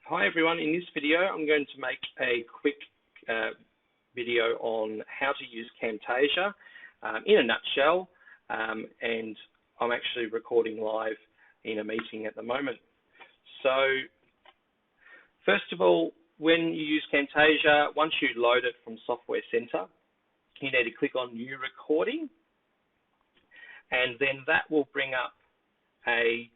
Hi everyone, in this video I'm going to make a quick video on how to use Camtasia in a nutshell, and I'm actually recording live in a meeting at the moment. So first of all, when you use Camtasia, once you load it from Software Center, you need to click on New Recording, and then that will bring up a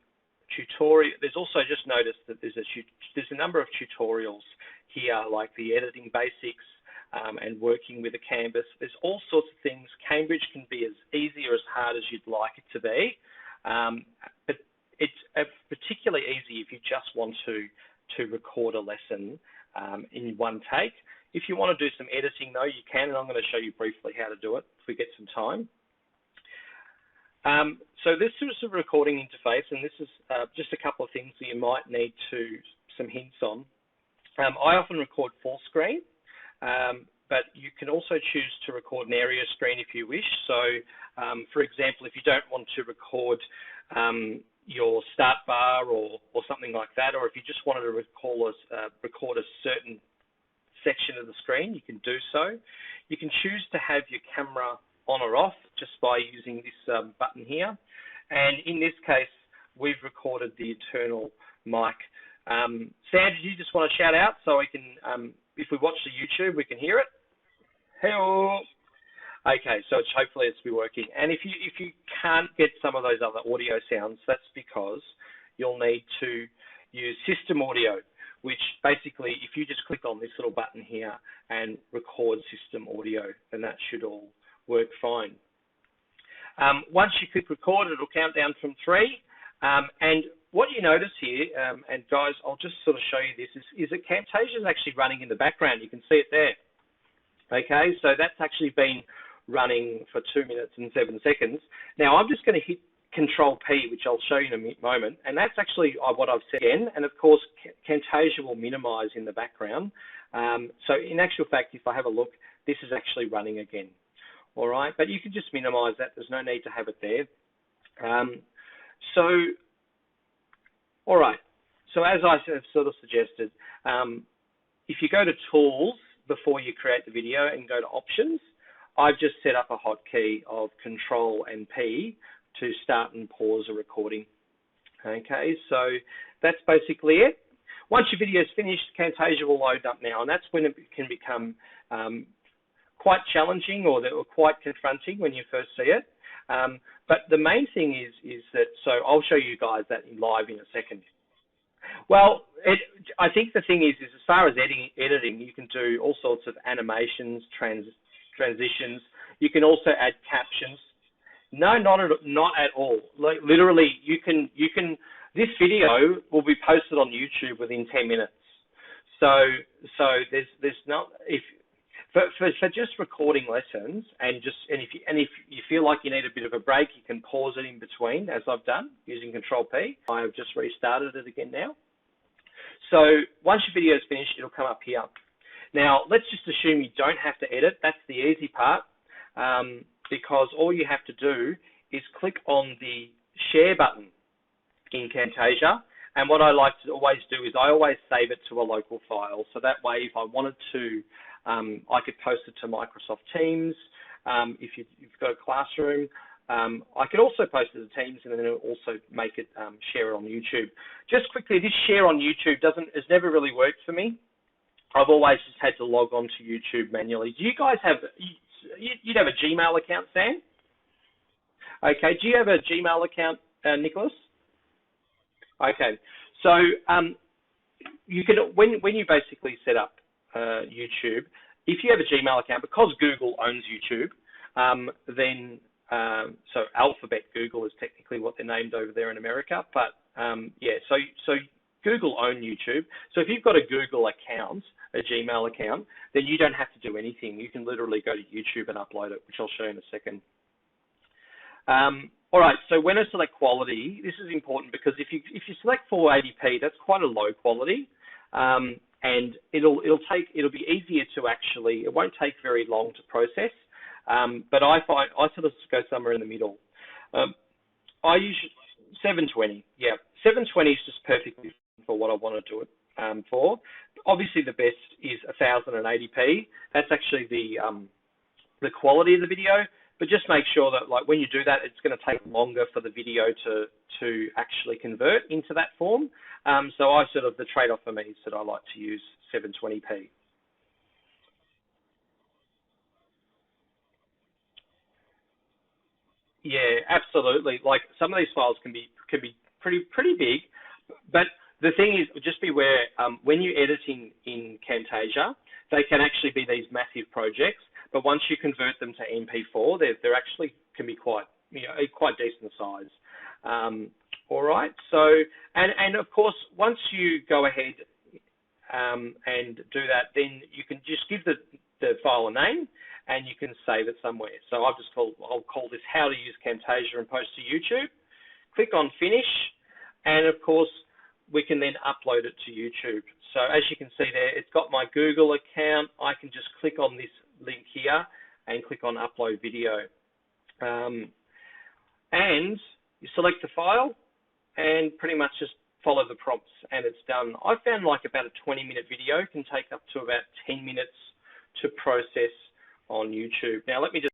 tutorial. There's also, just noticed that there's a number of tutorials here, like the editing basics and working with a canvas. There's all sorts of things. Cambridge can be as easy or as hard as you'd like it to be, but it's particularly easy if you just want to record a lesson in one take. If you want to do some editing though, you can, and I'm going to show you briefly how to do it if we get some time. So this is a recording interface, and this is just a couple of things that you might need some hints on. I often record full screen, but you can also choose to record an area screen if you wish. So, for example, if you don't want to record your start bar or something like that, or if you just wanted to record a certain section of the screen, you can do so. You can choose to have your camera on or off just by using this button here. And in this case, we've recorded the internal mic. Sam, did you just want to shout out so we can, if we watch the YouTube, we can hear it? Hello. Okay, so hopefully it's be working. And if you can't get some of those other audio sounds, that's because you'll need to use system audio, which basically, if you just click on this little button here and record system audio, then that should all work fine. Once you click record, it'll count down from 3. And what you notice here, and guys, I'll just sort of show you this, is that Camtasia is actually running in the background. You can see it there. Okay, so that's actually been running for 2 minutes and 7 seconds. Now I'm just going to hit Control P, which I'll show you in a moment, and that's actually what I've said again. And of course, Camtasia will minimize in the background. So in actual fact, if I have a look, this is actually running again. All right, but you can just minimize that. There's no need to have it there. All right, so as I have sort of suggested, if you go to Tools before you create the video and go to Options, I've just set up a hotkey of Control and P to start and pause a recording. Okay, so that's basically it. Once your video is finished, Camtasia will load up now, and that's when it can become quite challenging or quite confronting when you first see it. But the main thing is that, so I'll show you guys that live in a second. Well, I think the thing is as far as editing, you can do all sorts of animations, transitions. You can also add captions. No, not at all. Like, literally, you can. This video will be posted on YouTube within 10 minutes. So there's not For just recording lessons, and if you feel like you need a bit of a break, you can pause it in between, as I've done using Control P. I have just restarted it again now. So once your video is finished, it'll come up here. Now let's just assume you don't have to edit. That's the easy part, because all you have to do is click on the share button in Camtasia. And what I like to always do is I always save it to a local file. So that way, if I wanted to, I could post it to Microsoft Teams. If you've got a classroom, I could also post it to Teams, and then it'll also make it share it on YouTube. Just quickly, this share on YouTube has never really worked for me. I've always just had to log on to YouTube manually. Do you guys have? You'd have a Gmail account, Sam? Okay. Do you have a Gmail account, Nicholas? Okay. So you can when you basically set up YouTube, if you have a Gmail account, because Google owns YouTube, then so Alphabet Google is technically what they're named over there in America, but yeah, so Google own YouTube. So if you've got a Google account, a Gmail account, then you don't have to do anything. You can literally go to YouTube and upload it, which I'll show you in a second. All right, so when I select quality, this is important because if you select 480p, that's quite a low quality. And it'll be easier to actually, it won't take very long to process, but I sort of go somewhere in the middle. I use 720, yeah. 720 is just perfectly for what I want to do it. for. Obviously, the best is 1080p. That's actually the quality of the video, but just make sure that like when you do that, it's going to take longer for the video to actually convert into that form. So the trade-off for me is that I like to use 720p. Yeah, absolutely. Like some of these files can be pretty big, but the thing is, just beware when you're editing in Camtasia, they can actually be these massive projects. But once you convert them to MP4, they're actually can be quite decent size. All right. So and of course, once you go ahead and do that, then you can just give the file a name and you can save it somewhere. So I'll call this How to Use Camtasia and Post to YouTube. Click on Finish, and of course we can then upload it to YouTube. So as you can see there, it's got my Google account. I can just click on this link here and click on Upload Video. And you select the file and pretty much just follow the prompts and it's done. I found like about a 20-minute video can take up to about 10 minutes to process on YouTube. Now let me just